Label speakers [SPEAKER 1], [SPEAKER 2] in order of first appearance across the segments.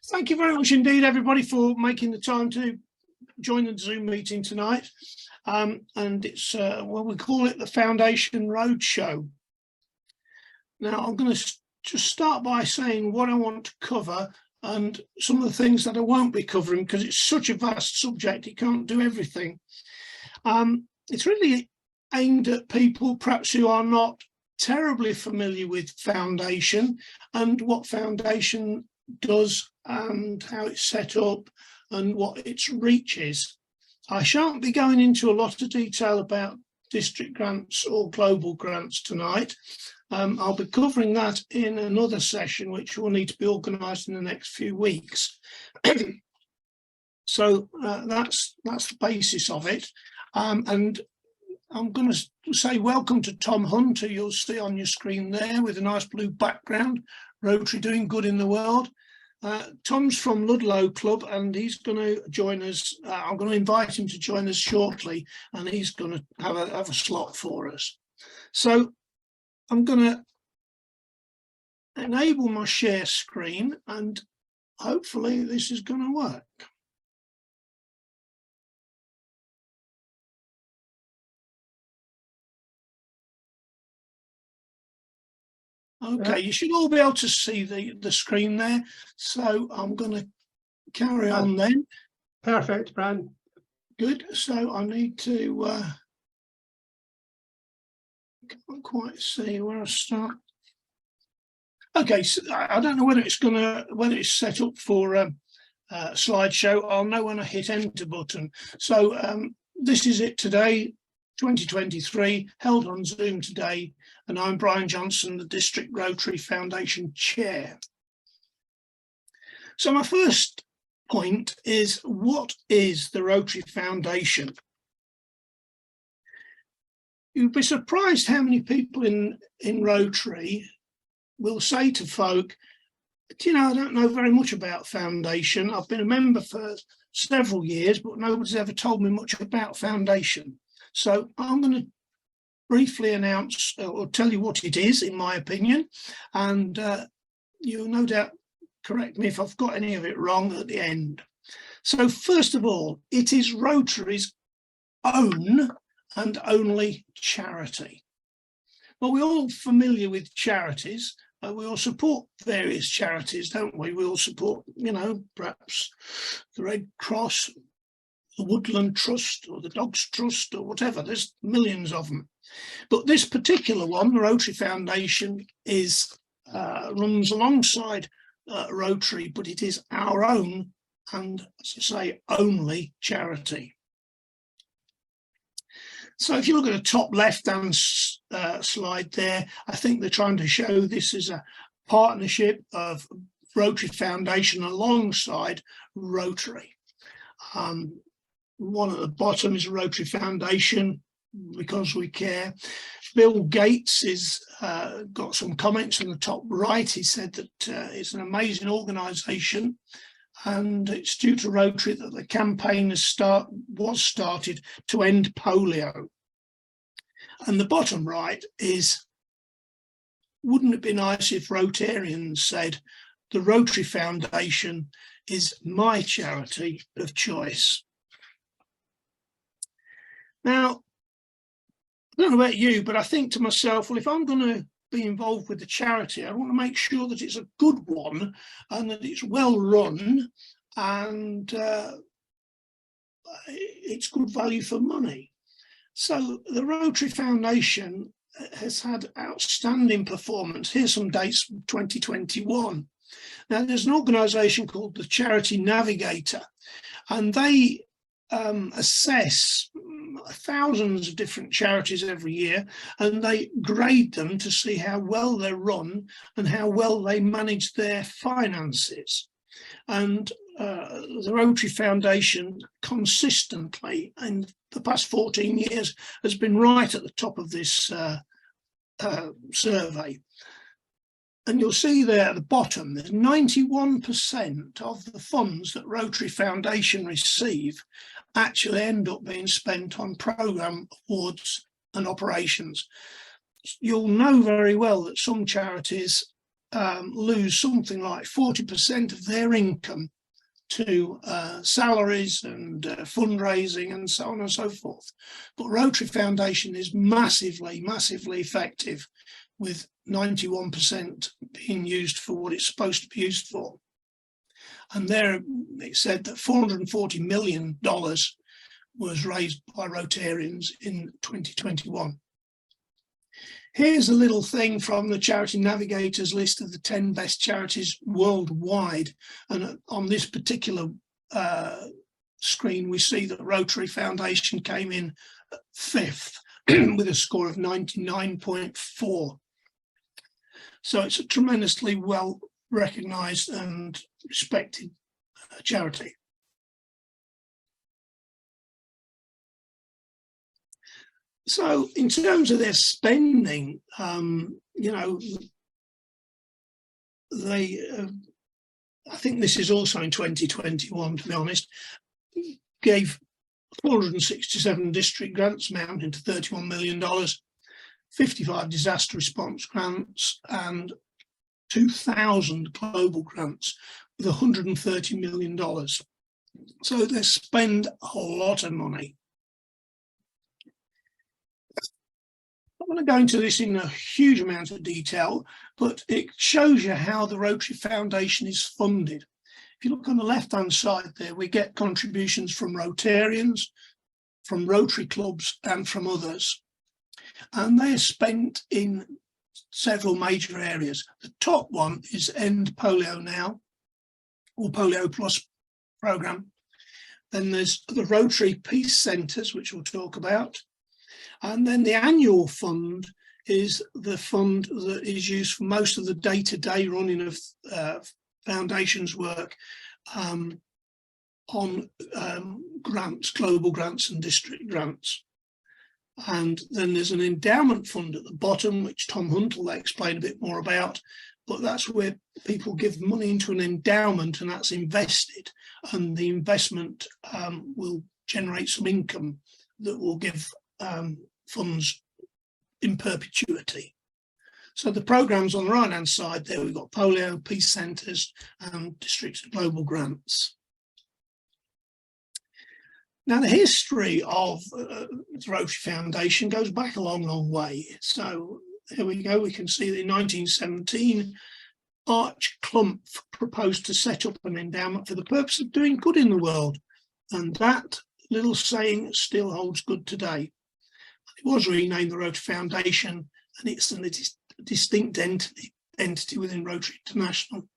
[SPEAKER 1] Thank you very much indeed, everybody, for making the time to join the Zoom meeting tonight. And it's, well, we call it the Foundation Roadshow. Now, I'm going to just start by saying what I want to cover and some of the things that I won't be covering, because it's such a vast subject, you can't do everything. It's really aimed at people perhaps who are not terribly familiar with Foundation and what Foundation does and how it's set up and what its reach is. I shan't be going into a lot of detail about district grants or global grants tonight. I'll be covering that in another session, which will need to be organised in the next few weeks. So that's the basis of it. And I'm going to say welcome to Tom Hunt, who you'll see on your screen there with a nice blue background, Rotary doing good in the world. Tom's from Ludlow Club and he's going to join us. I'm going to invite him to join us shortly and he's going to have a slot for us. So I'm going to enable my share screen and hopefully this is going to work. Okay, you should all be able to see the screen there. So I'm going to carry on then.
[SPEAKER 2] Perfect, Brian.
[SPEAKER 1] Good. So I need to can't quite see where I start. Okay, so I don't know whether it's set up for slideshow. I'll know when I hit enter button. So this is it today, 2023, held on Zoom today, and I'm Brian Johnson, the District Rotary Foundation Chair. So my first point is, what is the Rotary Foundation? You'd be surprised how many people in Rotary will say to folk, you know, I don't know very much about Foundation. I've been a member for several years, but nobody's ever told me much about Foundation. So I'm going to briefly announce or tell you what it is, in my opinion, and you'll no doubt correct me if I've got any of it wrong at the end. So first of all, it is Rotary's own and only charity. Well, we're all familiar with charities. We all support various charities, don't we? We all support, you know, perhaps the Red Cross, the Woodland Trust or the Dogs Trust or whatever. There's millions of them. But this particular one, the Rotary Foundation, is runs alongside Rotary, but it is our own and, as I say, only charity. So if you look at the top left-hand slide there, I think they're trying to show this is a partnership of Rotary Foundation alongside Rotary. One at the bottom is Rotary Foundation, because we care. Bill Gates has got some comments on the top right. He said that it's an amazing organisation and it's due to Rotary that the campaign was started to end polio. And the bottom right is, wouldn't it be nice if Rotarians said, the Rotary Foundation is my charity of choice. Now, I don't know about you, but I think to myself, well, if I'm going to be involved with the charity, I want to make sure that it's a good one and that it's well run and it's good value for money. So the Rotary Foundation has had outstanding performance. Here's some dates from 2021. Now, there's an organisation called the Charity Navigator, and they assess thousands of different charities every year, and they grade them to see how well they're run and how well they manage their finances. And the Rotary Foundation consistently in the past 14 years has been right at the top of this survey. And you'll see there at the bottom, there's 91% of the funds that Rotary Foundation receive actually end up being spent on programme awards and operations. You'll know very well that some charities lose something like 40% of their income to salaries and fundraising and so on and so forth. But Rotary Foundation is massively, massively effective, with 91% being used for what it's supposed to be used for. And there it said that $440 million was raised by Rotarians in 2021. Here's a little thing from the Charity Navigator's list of the 10 best charities worldwide. And on this particular screen, we see that Rotary Foundation came in 5th with a score of 99.4. So it's a tremendously well recognised and respected charity. So in terms of their spending, you know, they, I think this is also in 2021, to be honest, gave 467 district grants amounting to $31 million, 55 disaster response grants, and 2,000 global grants with $130 million. So they spend a lot of money. I'm going to go into this in a huge amount of detail, but it shows you how the Rotary Foundation is funded. If you look on the left-hand side there, we get contributions from Rotarians, from Rotary clubs, and from others. And they are spent in several major areas. The top one is End Polio Now, or Polio Plus programme. Then there's the Rotary Peace Centres, which we'll talk about. And then the annual fund is the fund that is used for most of the day-to-day running of foundation's work on grants, global grants and district grants. And then there's an endowment fund at the bottom, which Tom Hunt will explain a bit more about, but that's where people give money into an endowment and that's invested, and the investment will generate some income that will give funds in perpetuity. So the programmes on the right hand side there, we've got polio, peace centres and district and global grants. Now the history of the Rotary Foundation goes back a long, long way. So here we go, we can see that in 1917 Arch Clumph proposed to set up an endowment for the purpose of doing good in the world, and that little saying still holds good today. It was renamed the Rotary Foundation, and it's a distinct entity within Rotary International.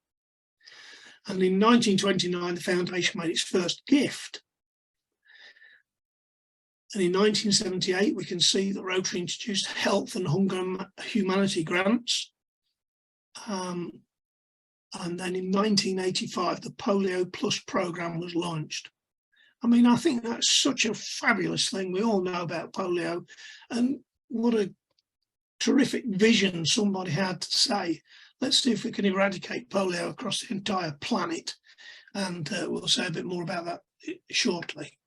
[SPEAKER 1] And in 1929, the foundation made its first gift. And in 1978, we can see that Rotary introduced health and hunger humanity grants. And then in 1985, the Polio Plus programme was launched. I mean, I think that's such a fabulous thing. We all know about polio, and what a terrific vision somebody had to say, let's see if we can eradicate polio across the entire planet. And we'll say a bit more about that shortly.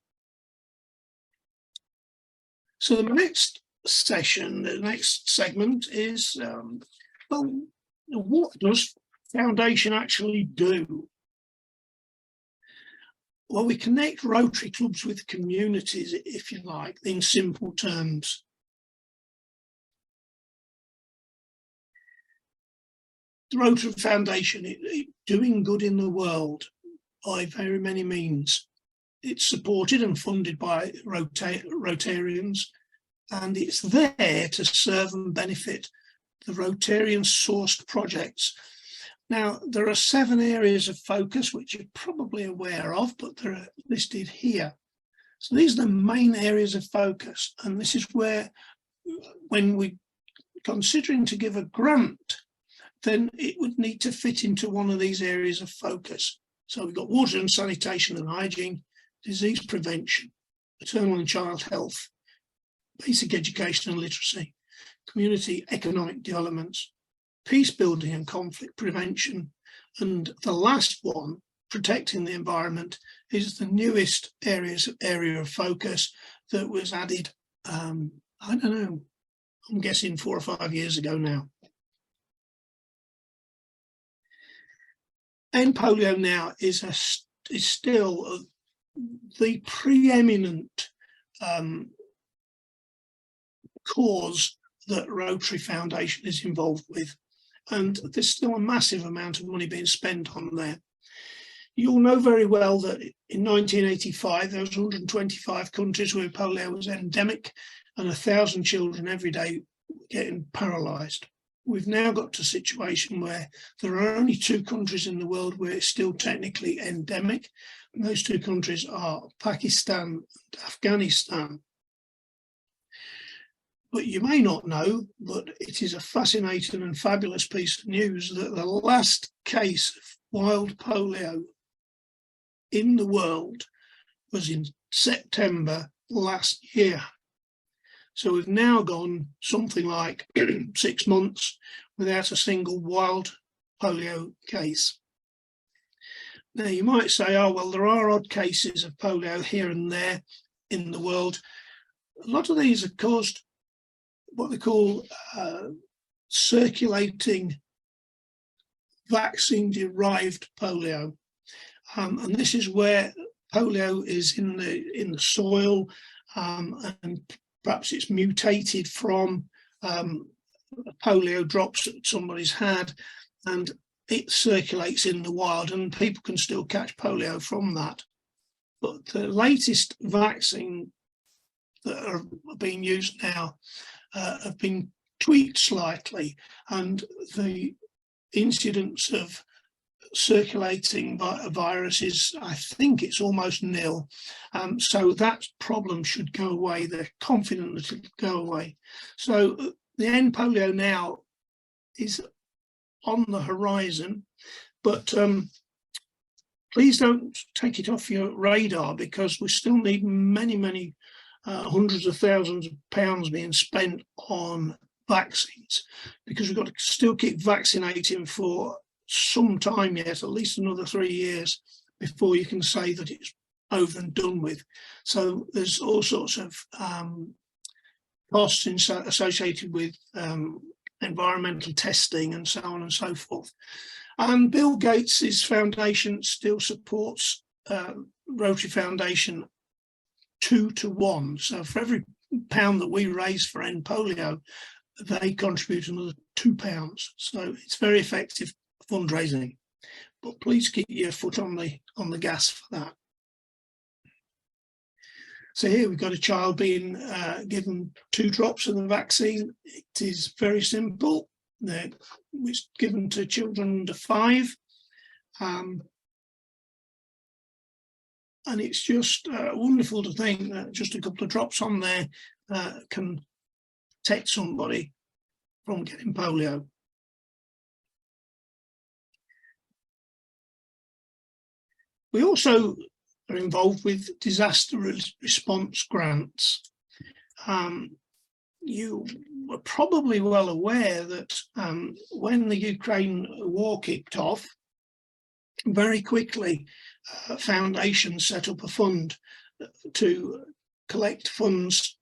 [SPEAKER 1] So the next session, the next segment is, well, what does Foundation actually do? Well, we connect Rotary clubs with communities, if you like, in simple terms. The Rotary Foundation is doing good in the world by very many means. It's supported and funded by Rotarians, and it's there to serve and benefit the Rotarian-sourced projects. Now, there are 7 areas of focus, which you're probably aware of, but they're listed here. So these are the main areas of focus, and this is where, when we're considering to give a grant, then it would need to fit into one of these areas of focus. So we've got water and sanitation and hygiene, disease prevention, maternal and child health, basic education and literacy, community economic developments, peace building and conflict prevention, and the last one, protecting the environment, is the newest area of focus that was added, I don't know, I'm guessing 4 or 5 years ago now. end polio now is still the preeminent cause that Rotary Foundation is involved with, and there's still a massive amount of money being spent on there. You'll know very well that in 1985 there was 125 countries where polio was endemic, and 1,000 children every day getting paralysed. We've now got to a situation where there are only 2 countries in the world where it's still technically endemic, and those 2 countries are Pakistan and Afghanistan. But you may not know, but it is a fascinating and fabulous piece of news that the last case of wild polio in the world was in September last year. So we've now gone something like 6 months without a single wild polio case. Now you might say, oh, well, there are odd cases of polio here and there in the world. A lot of these are caused what they call circulating vaccine-derived polio. And this is where polio is in the soil, and perhaps it's mutated from polio drops that somebody's had, and it circulates in the wild, and people can still catch polio from that. But the latest vaccine that are being used now have been tweaked slightly, and the incidence of circulating viruses, I think it's almost nil. So that problem should go away. They're confident that it'll go away. So the end polio now is on the horizon, but please don't take it off your radar, because we still need many hundreds of thousands of pounds being spent on vaccines, because we've got to still keep vaccinating for some time yet, at least another 3 years, before you can say that it's over and done with. So there's all sorts of costs associated with environmental testing and so on and so forth. And Bill Gates's foundation still supports Rotary Foundation 2 to 1. So for every £1 that we raise for end polio, they contribute another £2. So it's very effective fundraising. But please keep your foot on the gas for that. So here we've got a child being given 2 drops of the vaccine. It is very simple. It's given to children under 5. And it's just wonderful to think that just a couple of drops on there can protect somebody from getting polio. We also are involved with disaster response grants. You were probably well aware that when the Ukraine war kicked off, very quickly foundations set up a fund to collect funds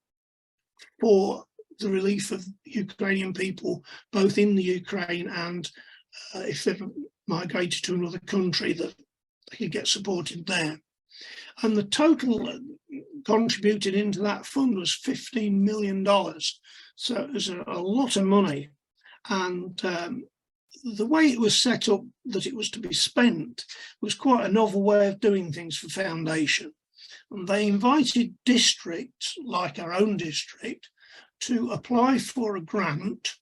[SPEAKER 1] for the relief of Ukrainian people, both in the Ukraine and if they've migrated to another country, that they could get supported there. And the total contributed into that fund was $15 million. So it was a lot of money. And the way it was set up that it was to be spent was quite a novel way of doing things for Foundation. And they invited districts, like our own district, to apply for a grant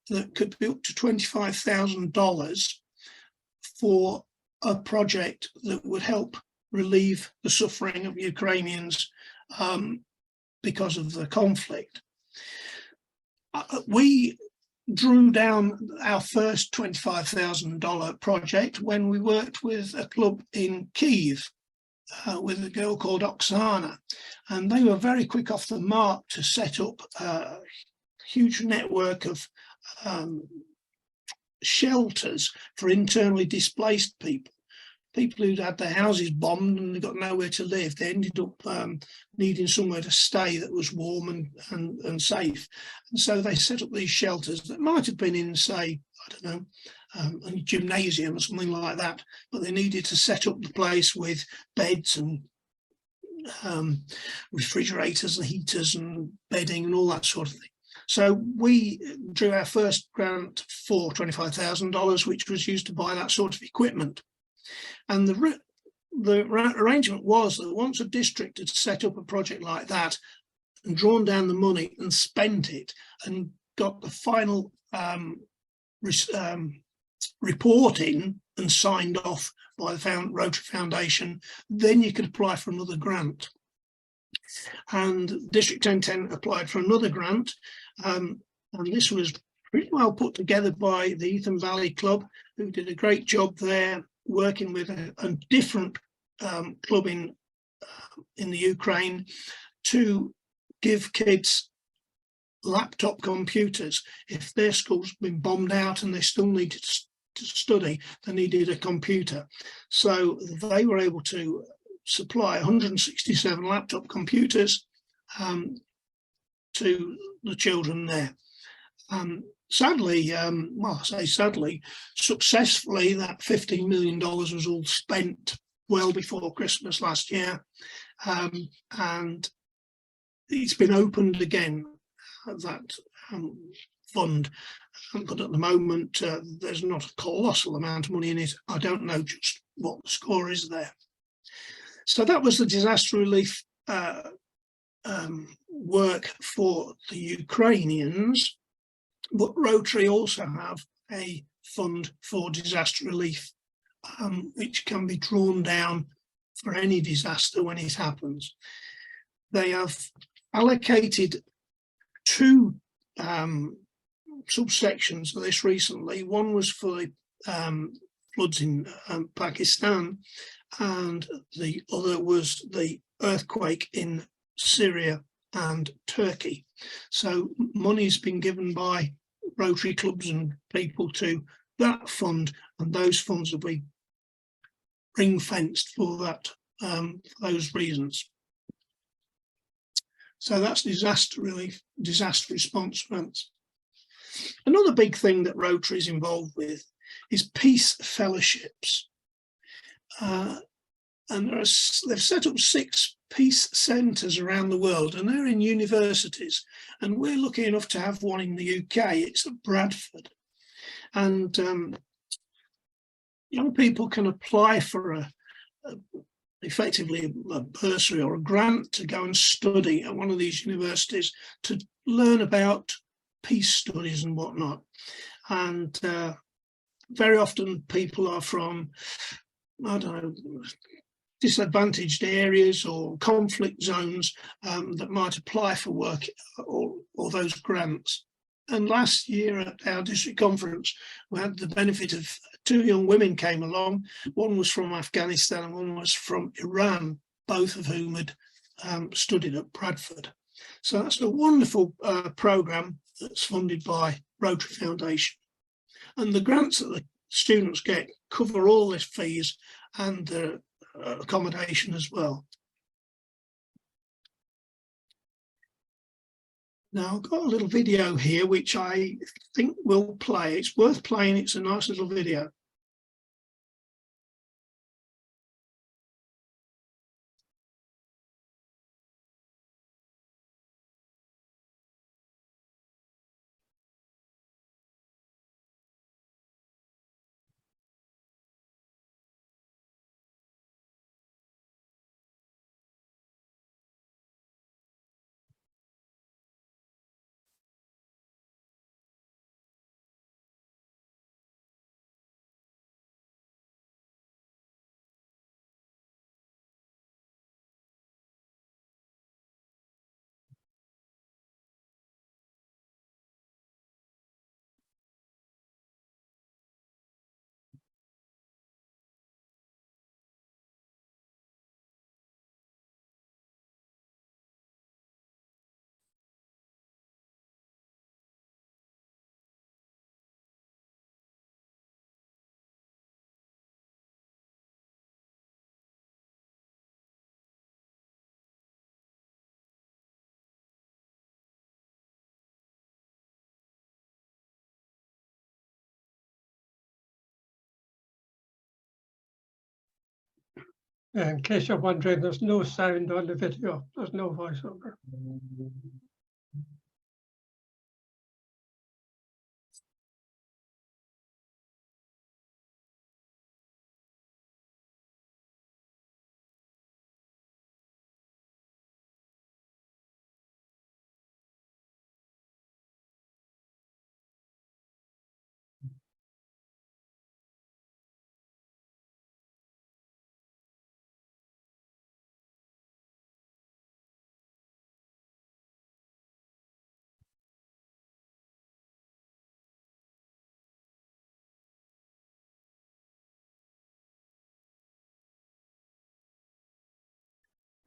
[SPEAKER 1] that could be up to $25,000 for a project that would help relieve the suffering of Ukrainians because of the conflict. We drew down our first $25,000 project when we worked with a club in Kyiv with a girl called Oksana, and they were very quick off the mark to set up a huge network of shelters for internally displaced people. people who'd had their houses bombed and they got nowhere to live. They ended up needing somewhere to stay that was warm and safe. And so they set up these shelters that might have been in, say, I don't know, a gymnasium or something like that, but they needed to set up the place with beds and refrigerators and heaters and bedding and all that sort of thing. So we drew our first grant for $25,000, which was used to buy that sort of equipment. And the arrangement was that once a district had set up a project like that and drawn down the money and spent it and got the final report in and signed off by the Rotary Foundation, then you could apply for another grant. And District 1010 applied for another grant, and this was pretty well put together by the Ethan Valley Club, who did a great job there, working with a different club in the Ukraine to give kids laptop computers. If their school's been bombed out and they still needed to study, they needed a computer. So they were able to supply 167 laptop computers to the children there. Sadly, well, I say sadly, successfully, that $15 million was all spent well before Christmas last year, and it's been opened again, that fund, but at the moment there's not a colossal amount of money in it. I don't know just what the score is there. So that was the disaster relief work for the Ukrainians, but Rotary also have a fund for disaster relief, which can be drawn down for any disaster when it happens. They have allocated two subsections of this recently. One was for the floods in Pakistan, and the other was the earthquake in Syria and Turkey. So money's been given by Rotary clubs and people to that fund, and those funds will be ring-fenced for that, for those reasons. So that's disaster relief, disaster response grants. Another big thing that Rotary is involved with is peace fellowships. And they've set up 6 peace centres around the world, and they're in universities. And we're lucky enough to have one in the UK. It's at Bradford. And young people can apply for effectively a bursary or a grant to go and study at one of these universities to learn about peace studies and whatnot. And very often people are from, I don't know, disadvantaged areas or conflict zones that might apply for work or those grants. And last year at our district conference, we had the benefit of 2 young women came along. One was from Afghanistan and one was from Iran, both of whom had studied at Bradford. So that's a wonderful programme that's funded by Rotary Foundation. And the grants that the students get cover all their fees and the accommodation as well. Now I've got a little video here which I think will play. It's worth playing. It's a nice little video.
[SPEAKER 2] In case you're wondering, there's no sound on the video. There's no voiceover.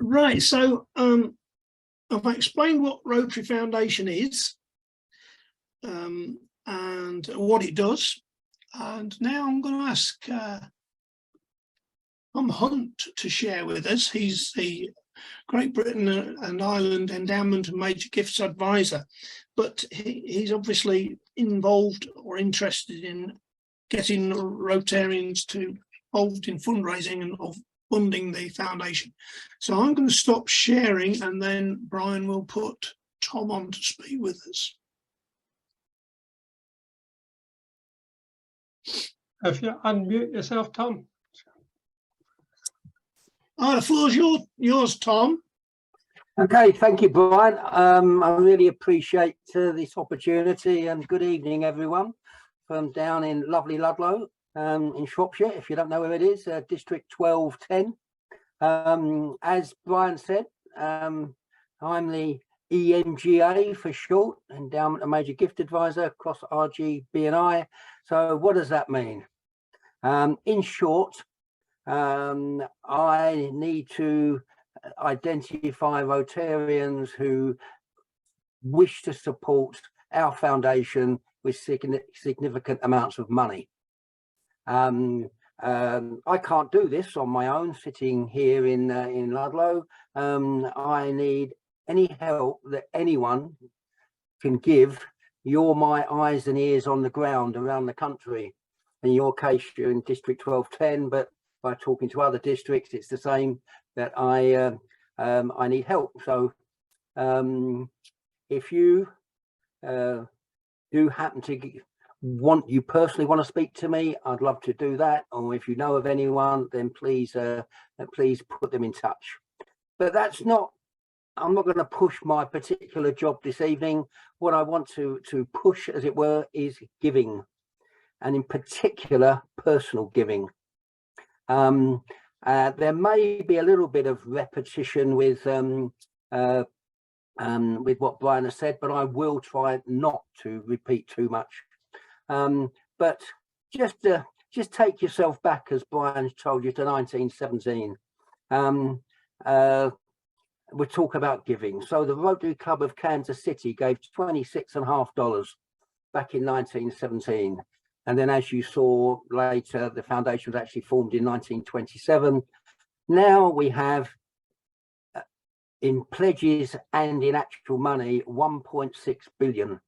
[SPEAKER 1] Right, so I've explained what Rotary Foundation is and what it does. And now I'm going to ask Tom Hunt to share with us. He's the Great Britain and Ireland Endowment and Major Gifts Advisor, but he's obviously involved or interested in getting Rotarians to involved in fundraising and of funding the foundation. So I'm going to stop sharing and then Brian will put Tom on to speak with us.
[SPEAKER 2] If you unmute yourself, Tom.
[SPEAKER 1] The floor's yours, Tom.
[SPEAKER 3] Okay, thank you, Brian. I really appreciate this opportunity, and good evening, everyone, from down in lovely Ludlow, in Shropshire. If you don't know where it is, District 1210. As Brian said, I'm the EMGA for short, Endowment and Major Gift Advisor across RG, BNI. So what does that mean? In short, I need to identify Rotarians who wish to support our foundation with significant amounts of money. I can't do this on my own, sitting here in Ludlow. I need any help that anyone can give. You're my eyes and ears on the ground around the country. In your case, you're in District 1210, but by talking to other districts, it's the same, that I need help. So if you do happen to you personally want to speak to me, I'd love to do that. Or if you know of anyone, then please put them in touch. But I'm not going to push my particular job this evening. What I want to push, as it were, is giving, and in particular, personal giving. There may be a little bit of repetition with what Brian has said, but I will try not to repeat too much. But just take yourself back, as Brian told you, to 1917. We'll talk about giving. So the Rotary Club of Kansas City gave $26.50 back in 1917. And then, as you saw later, the foundation was actually formed in 1927. Now we have, in pledges and in actual money, 1.6 billion.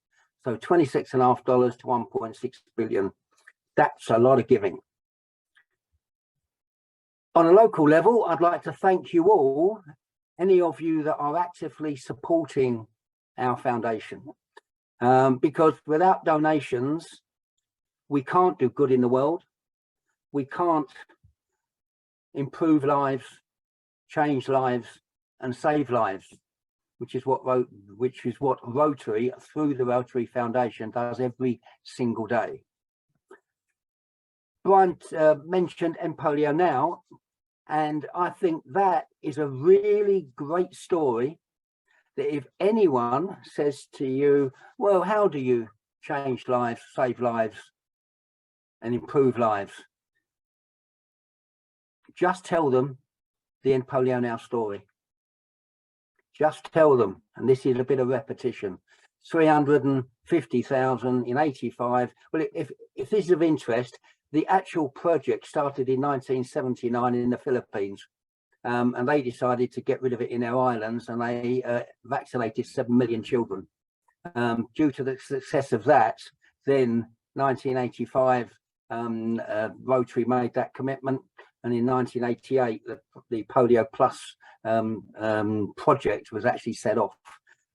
[SPEAKER 3] So $26.50 to 1.6 billion. That's a lot of giving. On a local level, I'd like to thank you all, any of you that are actively supporting our foundation, because without donations, we can't do good in the world. We can't improve lives, change lives, and save lives, which is what Rotary, through the Rotary Foundation, does every single day. Brian mentioned Emporio Now, and I think that is a really great story, that if anyone says to you, well, how do you change lives, save lives, and improve lives? Just tell them the Emporio Now story. Just tell them, and this is a bit of repetition, 350,000 in 85. Well, if this is of interest, the actual project started in 1979 in the Philippines, and they decided to get rid of it in their islands, and they vaccinated 7 million children. Due to the success of that, then 1985, Rotary made that commitment, And in 1988, the Polio Plus project was actually set off.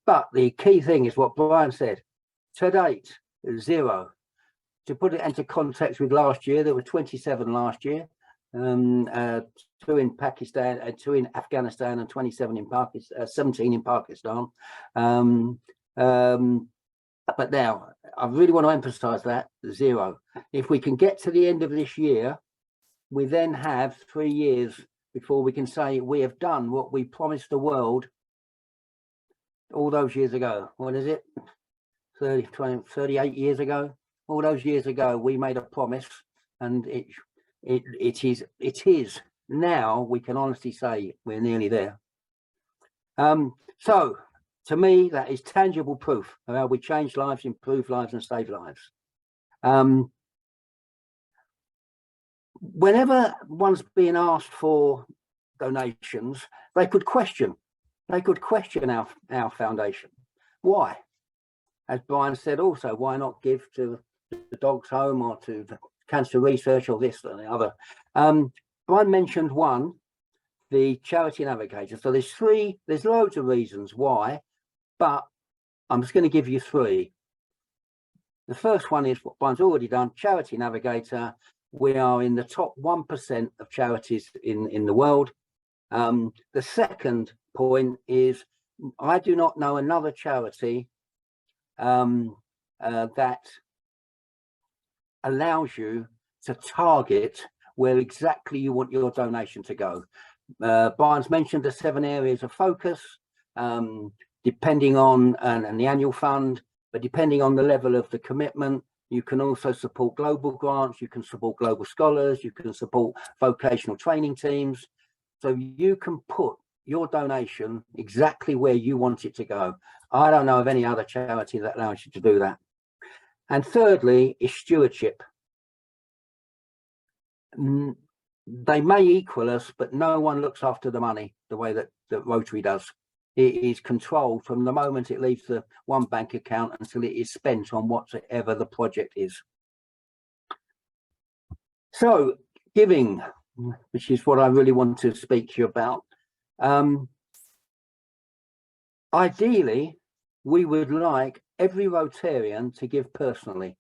[SPEAKER 3] But the key thing is what Brian said, to date, 0. To put it into context with last year, there were 27 last year, 2 in Pakistan, 2 in Afghanistan, and 27 in Pakistan, 17 in Pakistan. But now, I really want to emphasize that, 0. If we can get to the end of this year, we then have 3 years before we can say we have done what we promised the world all those years ago. What is it? 30, 20, 38 years ago? All those years ago, we made a promise, and it is now we can honestly say we're nearly there. So to me, that is tangible proof of how we change lives, improve lives, and save lives. Whenever one's being asked for donations, they could question our foundation. Why? As Brian said also, why not give to the Dogs Home or to the cancer research or this and the other? Brian mentioned one, the Charity Navigator. So there's loads of reasons why, but I'm just going to give you 3. The first one is what Brian's already done, Charity Navigator. We are in the top 1% of charities in the world. The second point is I do not know another charity that allows you to target where exactly you want your donation to go. Brian's mentioned the 7 areas of focus, depending on and the annual fund, but depending on the level of the commitment, you can also support global grants, you can support global scholars, you can support vocational training teams. So you can put your donation exactly where you want it to go. I don't know of any other charity that allows you to do that. And thirdly is stewardship. They may equal us, but no one looks after the money the way that Rotary does. It is controlled from the moment it leaves the one bank account until it is spent on whatever the project is. So giving, which is what I really want to speak to you about. Ideally, we would like every Rotarian to give personally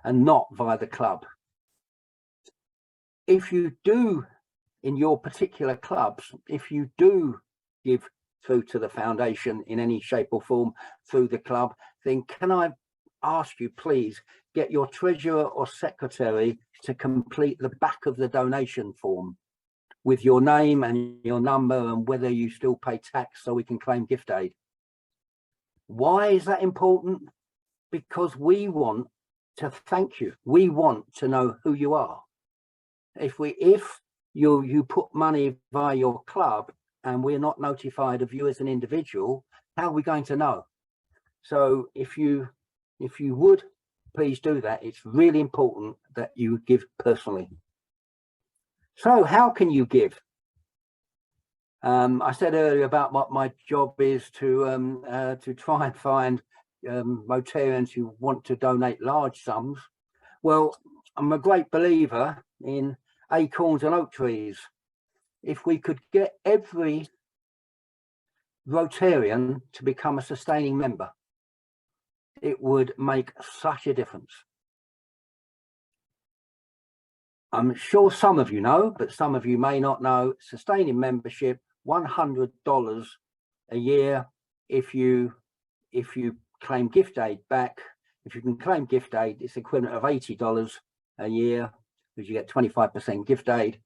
[SPEAKER 3] and not via the club. If you do, in your particular clubs, if you do give through to the foundation in any shape or form through the club, then can I ask you, please, get your treasurer or secretary to complete the back of the donation form with your name and your number and whether you still pay tax so we can claim gift aid. Why is that important? Because we want to thank you. We want to know who you are. If you put money via your club and we're not notified of you as an individual, how are we going to know? So if you would please do that, it's really important that you give personally. So how can you give? I said earlier about what my job is to try and find Rotarians who want to donate large sums. Well, I'm a great believer in acorns and oak trees. If we could get every Rotarian to become a sustaining member, it would make such a difference. I'm sure some of you know, but some of you may not know, sustaining membership, $100 a year. If you claim gift aid back, if you can claim gift aid, it's equivalent of $80 a year, because you get 25% gift aid.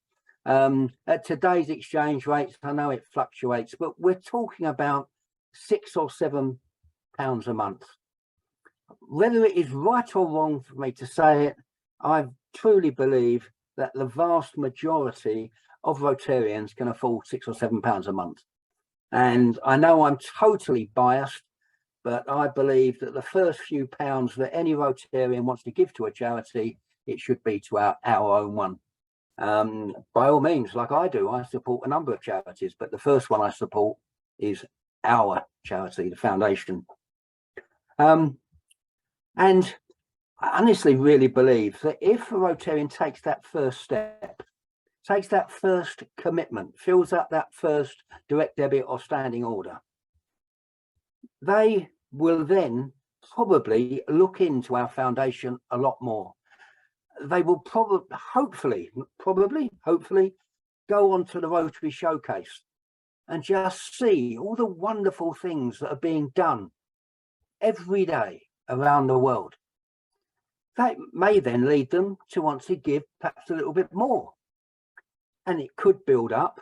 [SPEAKER 3] At today's exchange rates, I know it fluctuates, but we're talking about £6 or £7 a month. Whether it is right or wrong for me to say it, I truly believe that the vast majority of Rotarians can afford £6 or £7 a month. And I know I'm totally biased, but I believe that the first few pounds that any Rotarian wants to give to a charity, it should be to our own one. By all means, like I do, I support a number of charities, but the first one I support is our charity, the foundation. And I honestly really believe that if a Rotarian takes that first step, takes that first commitment, fills up that first direct debit or standing order, they will then probably look into our foundation a lot more. They will hopefully go onto the Rotary showcase and just see all the wonderful things that are being done every day around the world. That may then lead them to want to give perhaps a little bit more. And it could build up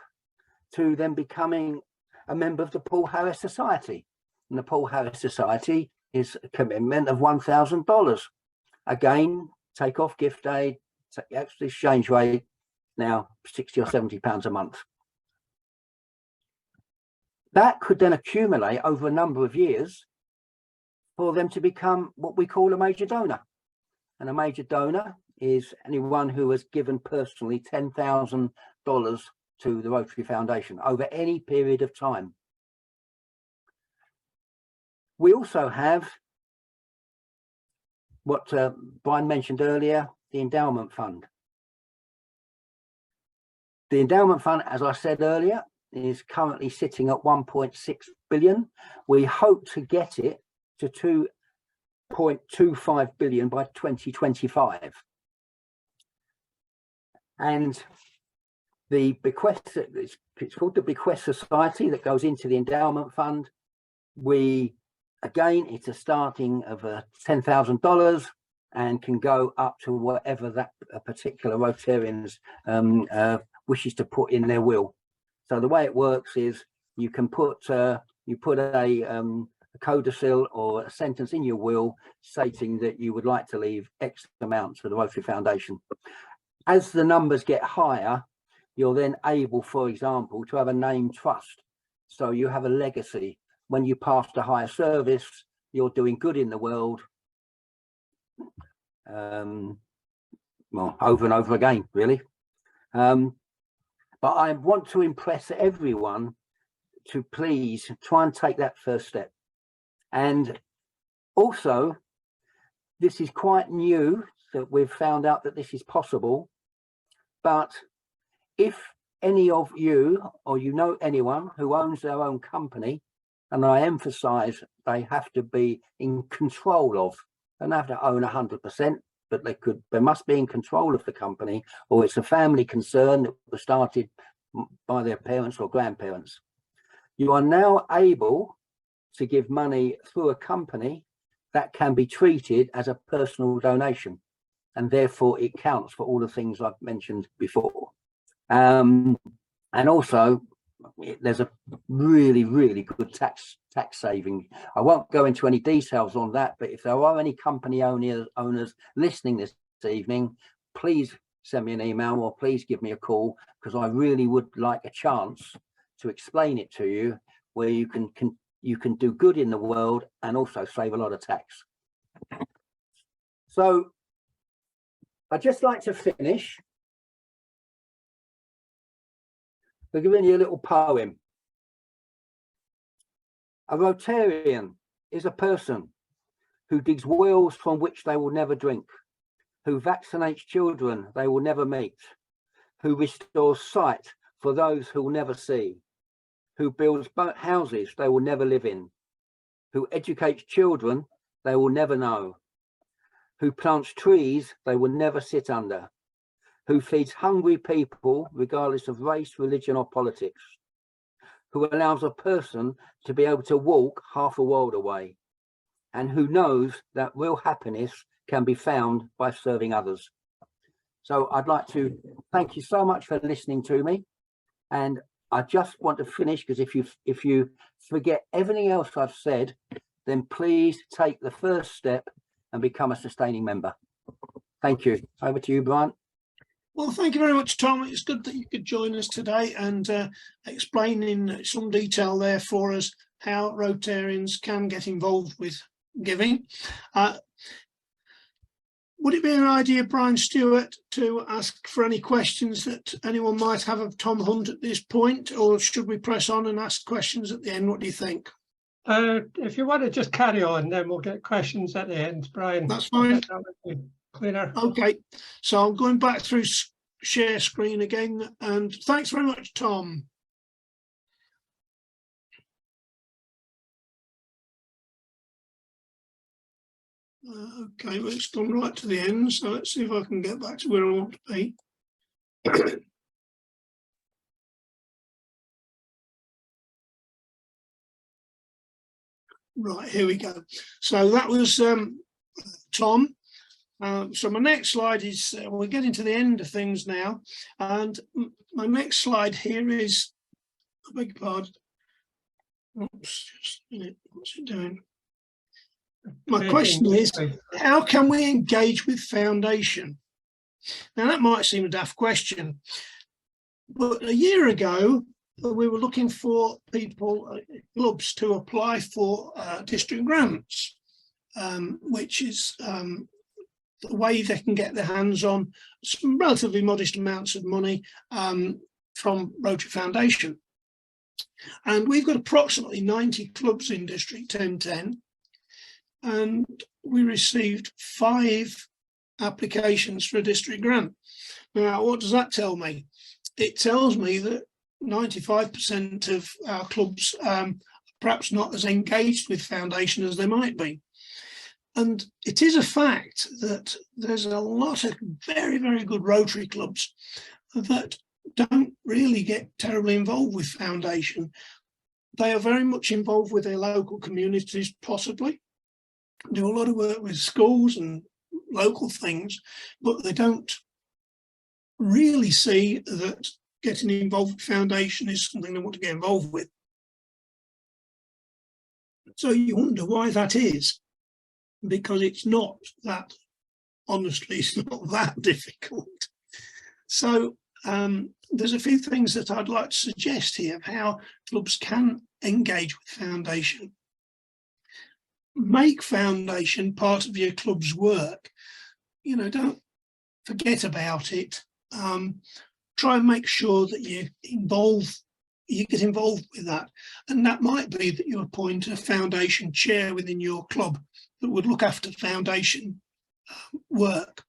[SPEAKER 3] to them becoming a member of the Paul Harris Society. And the Paul Harris Society is a commitment of $1,000. Again, take off gift aid, take the extra exchange rate, now 60 or 70 pounds a month. That could then accumulate over a number of years for them to become what we call a major donor. And a major donor is anyone who has given personally $10,000 to the Rotary Foundation over any period of time. We also have what Brian mentioned earlier, the endowment fund. The endowment fund, as I said earlier, is currently sitting at 1.6 billion. We hope to get it to 2.25 billion by 2025. And the bequest, it's called the Bequest Society that goes into the endowment fund. Again, it's a starting of $10,000 and can go up to whatever that particular Rotarians wishes to put in their will. So the way it works is you can put a codicil or a sentence in your will stating that you would like to leave X amount to the Rotary Foundation. As the numbers get higher, you're then able, for example, to have a named trust. So you have a legacy. When you pass to higher service, you're doing good in the world. Well, over and over again, really. But I want to impress everyone to please try and take that first step. And also, this is quite new that we've found out that this is possible. But if any of you or you know anyone who owns their own company, and I emphasize they have to be in control of, they don't have to own 100%, but they must be in control of the company, or it's a family concern that was started by their parents or grandparents. You are now able to give money through a company that can be treated as a personal donation, and therefore it counts for all the things I've mentioned before. And also, there's a really, really good tax saving. I won't go into any details on that, but if there are any company owners listening this evening, please send me an email or please give me a call, because I really would like a chance to explain it to you, where you can do good in the world and also save a lot of tax. So I'd just like to finish by giving you a little poem. A Rotarian is a person who digs wells from which they will never drink, who vaccinates children they will never meet, who restores sight for those who will never see, who builds houses they will never live in, who educates children they will never know, who plants trees they will never sit under, who feeds hungry people regardless of race, religion or politics, who allows a person to be able to walk half a world away, and who knows that real happiness can be found by serving others. So I'd like to thank you so much for listening to me. And I just want to finish, because if you forget everything else I've said, then please take the first step and become a sustaining member. Thank you. Over to you, Brian.
[SPEAKER 1] Well, thank you very much, Tom. It's good that you could join us today and explain in some detail there for us how Rotarians can get involved with giving. Would it be an idea, Brian Stewart, to ask for any questions that anyone might have of Tom Hunt at this point, or should we press on and ask questions at the end? What do you think?
[SPEAKER 2] If you want to just carry on, then we'll get questions at the end, Brian.
[SPEAKER 1] That's fine.
[SPEAKER 2] That would be cleaner.
[SPEAKER 1] Okay, so I'm going back through share screen again, and thanks very much, Tom. Okay, well, it's gone right to the end, so let's see if I can get back to where I want to be. Right, here we go. So that was Tom. So my next slide is, we're getting to the end of things now, and my next slide here is, I beg your pardon. Oops, just a minute, what's it doing? My question is, how can we engage with foundation? Now that might seem a daft question, but a year ago, we were looking for people, clubs, to apply for district grants, which is the way they can get their hands on some relatively modest amounts of money from Rotary Foundation. And we've got approximately 90 clubs in District 1010, and we received 5 applications for a district grant. Now, what does that tell me? It tells me that 95% of our clubs perhaps not as engaged with foundation as they might be. And it is a fact that there's a lot of very, very good Rotary clubs that don't really get terribly involved with foundation. They are very much involved with their local communities, possibly, do a lot of work with schools and local things, but they don't really see that getting involved with foundation is something they want to get involved with. So you wonder why that is, because it's not that, honestly, it's not that difficult. So there's a few things that I'd like to suggest here of how clubs can engage with foundation. Make foundation part of your club's work. You know, don't forget about it. Try and make sure that you get involved with that. And that might be that you appoint a foundation chair within your club that would look after foundation work.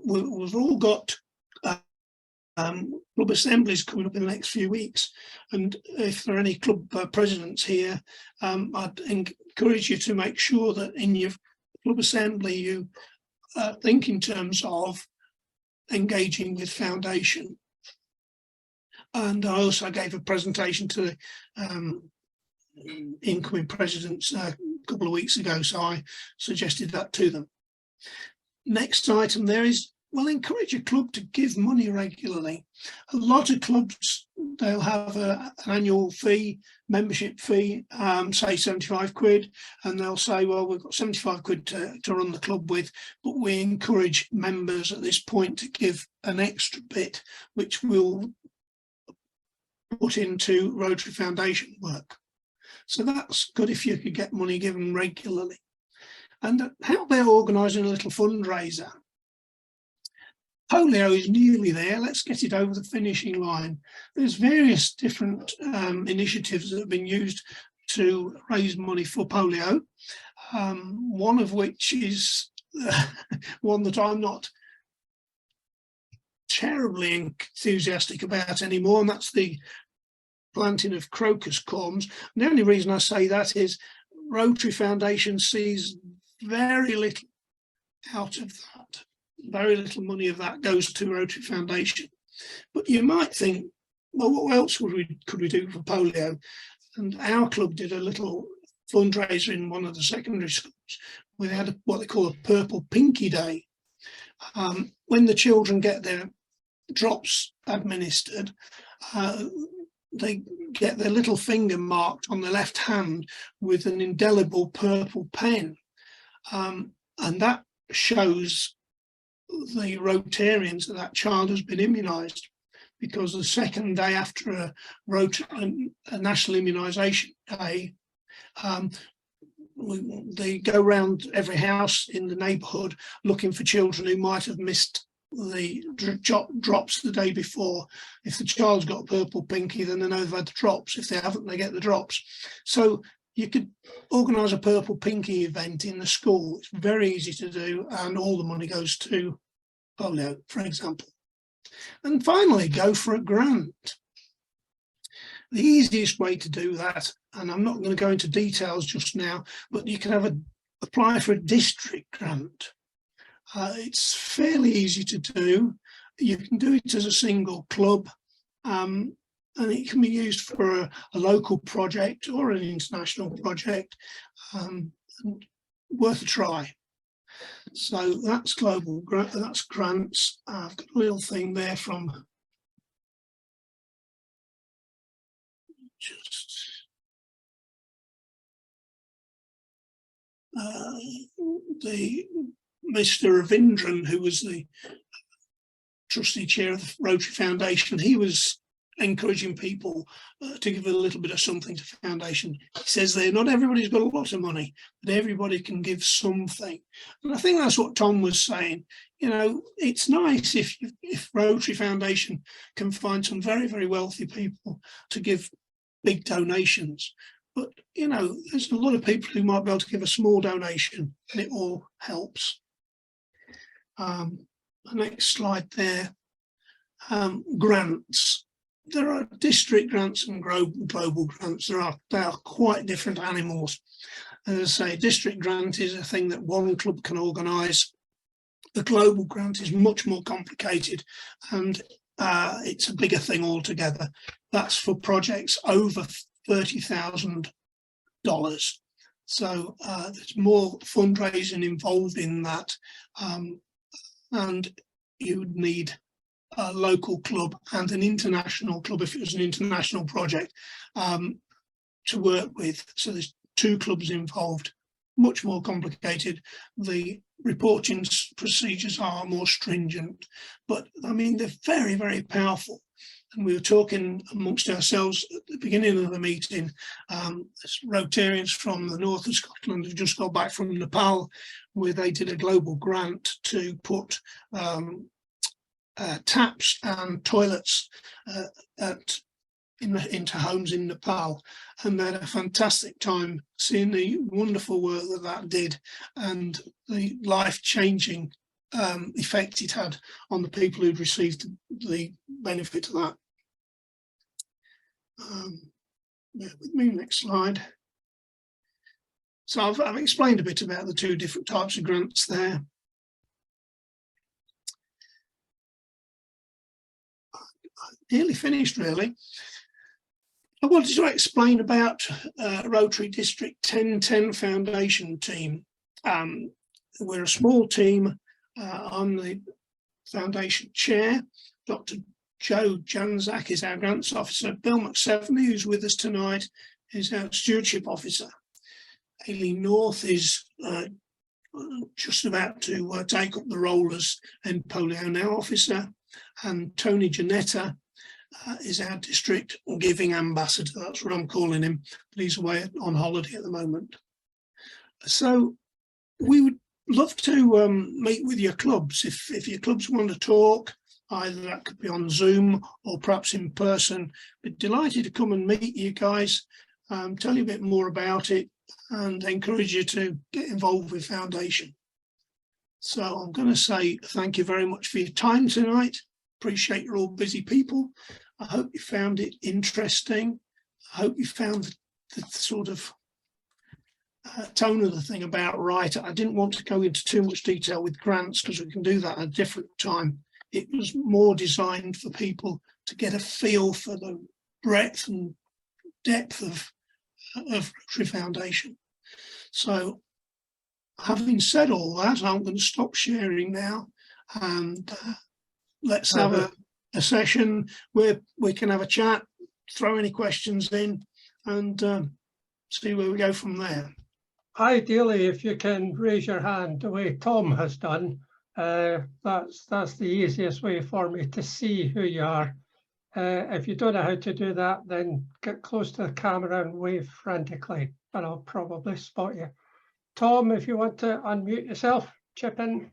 [SPEAKER 1] We've all got club assemblies coming up in the next few weeks, and if there are any club presidents here, I'd encourage you to make sure that in your club assembly you think in terms of engaging with foundation. And I also gave a presentation to the incoming presidents a couple of weeks ago, so I suggested that to them. Next item there is, well, encourage your club to give money regularly. A lot of clubs, they'll have an annual fee, membership fee, say 75 quid, and they'll say, well, we've got 75 quid to run the club with, but we encourage members at this point to give an extra bit, which we'll put into Rotary Foundation work. So that's good if you could get money given regularly. And how about organising a little fundraiser? Polio is nearly there. Let's get it over the finishing line. There's various different initiatives that have been used to raise money for polio. One of which is one that I'm not terribly enthusiastic about anymore, and that's the planting of crocus corms. And the only reason I say that is Rotary Foundation sees very little out of that. Very little money of that goes to Rotary Foundation. But you might think, well, what else could we do for polio? And our club did a little fundraiser in one of the secondary schools. We had what they call a Purple Pinky Day. When the children get their drops administered, they get their little finger marked on the left hand with an indelible purple pen. And that shows the Rotarians that child has been immunised, because the second day after a national immunisation day, they go around every house in the neighbourhood looking for children who might have missed the drops the day before. If the child's got a purple pinky, then they know they've had the drops. If they haven't, they get the drops. So you could organise a purple pinky event in the school. It's very easy to do, and all the money goes to polio, for example. And finally, go for a grant. The easiest way to do that, and I'm not going to go into details just now, but you can apply for a district grant. It's fairly easy to do. You can do it as a single club, and it can be used for a local project or an international project, and worth a try. So that's that's grants. I've got a little thing there from the Mr. Ravindran, who was the trustee chair of the Rotary Foundation. He was encouraging people to give a little bit of something to Foundation. He says there, not everybody's got a lot of money, but everybody can give something. And I think that's what Tom was saying. You know, it's nice if Rotary Foundation can find some very, very wealthy people to give big donations. But, you know, there's a lot of people who might be able to give a small donation, and it all helps. The next slide there, grants. There are district grants and global grants. They are quite different animals. As I say, district grant is a thing that one club can organise. The global grant is much more complicated, and it's a bigger thing altogether. That's for projects over $30,000. So there's more fundraising involved in that, and you would need a local club and an international club if it was an international project to work with. So there's 2 clubs involved, much more complicated. The reporting procedures are more stringent, but I mean, they're very, very powerful. And we were talking amongst ourselves at the beginning of the meeting, Rotarians from the north of Scotland have just got back from Nepal, where they did a global grant to put taps and toilets into homes in Nepal, and they had a fantastic time seeing the wonderful work that did and the life-changing effect it had on the people who'd received the benefit of that. Bear with me, next slide. So I've explained a bit about the 2 different types of grants there. Nearly finished, really. I wanted to explain about Rotary District 1010 Foundation team. We're a small team. I'm the foundation chair. Dr. Joe Janzak is our grants officer. Bill McSeveny, who's with us tonight, is our stewardship officer. Aileen North is just about to take up the role as End Polio Now officer, and Tony Janetta is our district giving ambassador. That's what I'm calling him, but he's away on holiday at the moment. So we would love to meet with your clubs. If your clubs want to talk, either that could be on Zoom or perhaps in person, we're delighted to come and meet you guys, tell you a bit more about it, and encourage you to get involved with Foundation. So I'm going to say thank you very much for your time tonight. Appreciate you're all busy people. I hope you found it interesting. I hope you found the sort of tone of the thing about right. I didn't want to go into too much detail with grants because we can do that at a different time. It was more designed for people to get a feel for the breadth and depth of Rotary Foundation. So having said all that, I'm going to stop sharing now, and let's have a session where we can have a chat, throw any questions in, and see where we go from there.
[SPEAKER 2] Ideally, if you can raise your hand the way Tom has done, that's the easiest way for me to see who you are. If you don't know how to do that, then get close to the camera and wave frantically, and I'll probably spot you. Tom, if you want to unmute yourself, chip in.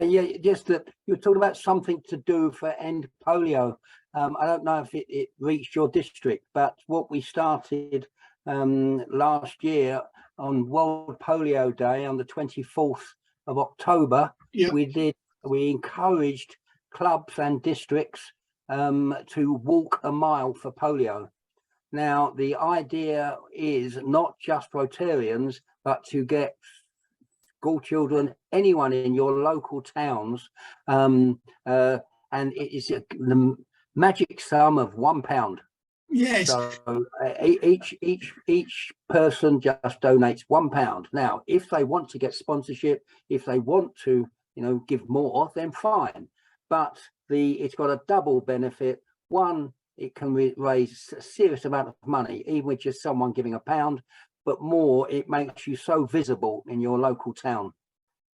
[SPEAKER 3] Yeah, just that you were talking about something to do for End Polio. I don't know if it reached your district, but what we started last year on World Polio Day on the 24th of October, we encouraged clubs and districts to walk a mile for polio. Now, the idea is not just Rotarians, but to get school children, anyone in your local towns, and it is the magic sum of £1.
[SPEAKER 1] Yes.
[SPEAKER 3] So each person just donates £1. Now, if they want to get sponsorship, if they want to, give more, then fine. But it's got a double benefit. One, it can raise a serious amount of money, even with just someone giving £1. But more, it makes you so visible in your local town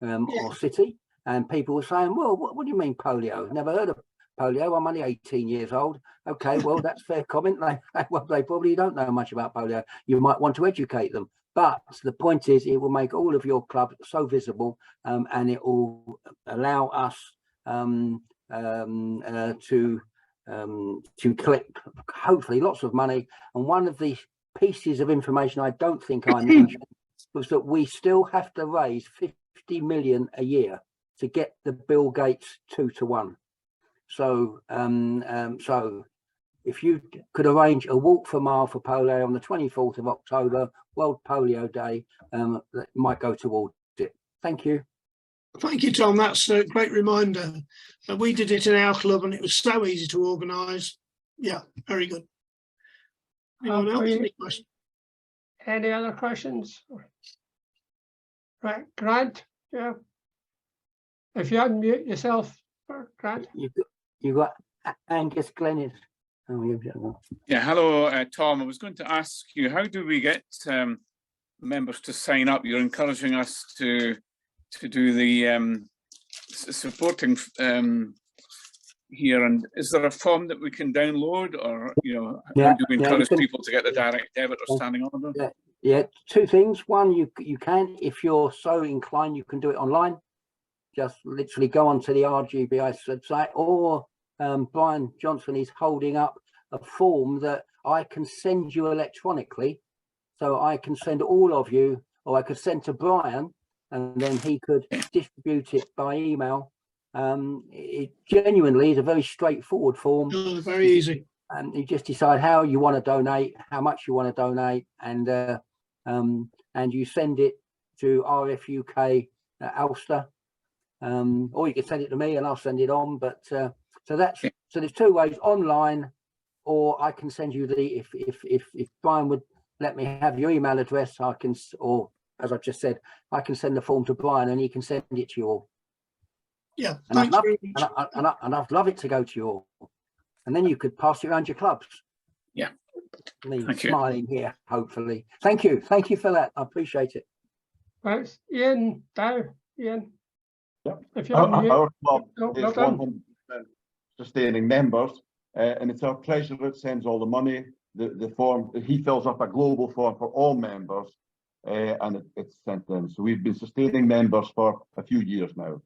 [SPEAKER 3] or city. And people were saying, well, what do you mean polio? Never heard of polio. I'm only 18 years old. Okay, well, that's fair comment. They probably don't know much about polio. You might want to educate them. But the point is, it will make all of your clubs so visible, and it will allow us to collect, hopefully, lots of money. And one of the pieces of information I don't think I mentioned was that we still have to raise 50 million a year to get the Bill Gates 2-to-1. So so if you could arrange a walk for mile for polio on the 24th of October, World Polio Day, that might go towards it. Thank you.
[SPEAKER 1] Thank you, Tom. That's a great reminder. We did it in our club and it was so easy to organise. Yeah, very good. Anyone else? Any questions?
[SPEAKER 2] Any other questions? Right, Grant, yeah. If you unmute yourself, Grant.
[SPEAKER 3] You got Angus Glennis.
[SPEAKER 4] Yeah, hello, Tom. I was going to ask you, how do we get members to sign up? You're encouraging us to do the supporting here, and is there a form that we can download, or how do we encourage people to get the direct debit or standing order?
[SPEAKER 3] Yeah, two things. One, you can, if you're so inclined, you can do it online. Just literally go onto the RGBI website, or Brian Johnson is holding up a form that I can send you electronically. So I can send all of you, or I could send to Brian, and then he could distribute it by email. It genuinely is a very straightforward form.
[SPEAKER 1] Very easy.
[SPEAKER 3] And you just decide how you want to donate, how much you want to donate, and you send it to RFUK Ulster. Or you can send it to me and I'll send it on. But so there's two ways: online, or I can send you if Brian would let me have your email address, I can, or as I just said, I can send the form to Brian and he can send it to you all.
[SPEAKER 1] Yeah,
[SPEAKER 3] and I'd love it to go to you all, and then you could pass it around your clubs.
[SPEAKER 4] Yeah,
[SPEAKER 3] me smiling here, hopefully. Thank you for that. I appreciate it.
[SPEAKER 2] Thanks, Ian. Ian.
[SPEAKER 5] Yeah.
[SPEAKER 2] If you
[SPEAKER 5] our club is
[SPEAKER 2] nothing.
[SPEAKER 5] 100% sustaining members, and it's our treasurer that sends all the money. The form, he fills up a global form for all members, and it's sent in. So we've been sustaining members for a few years now.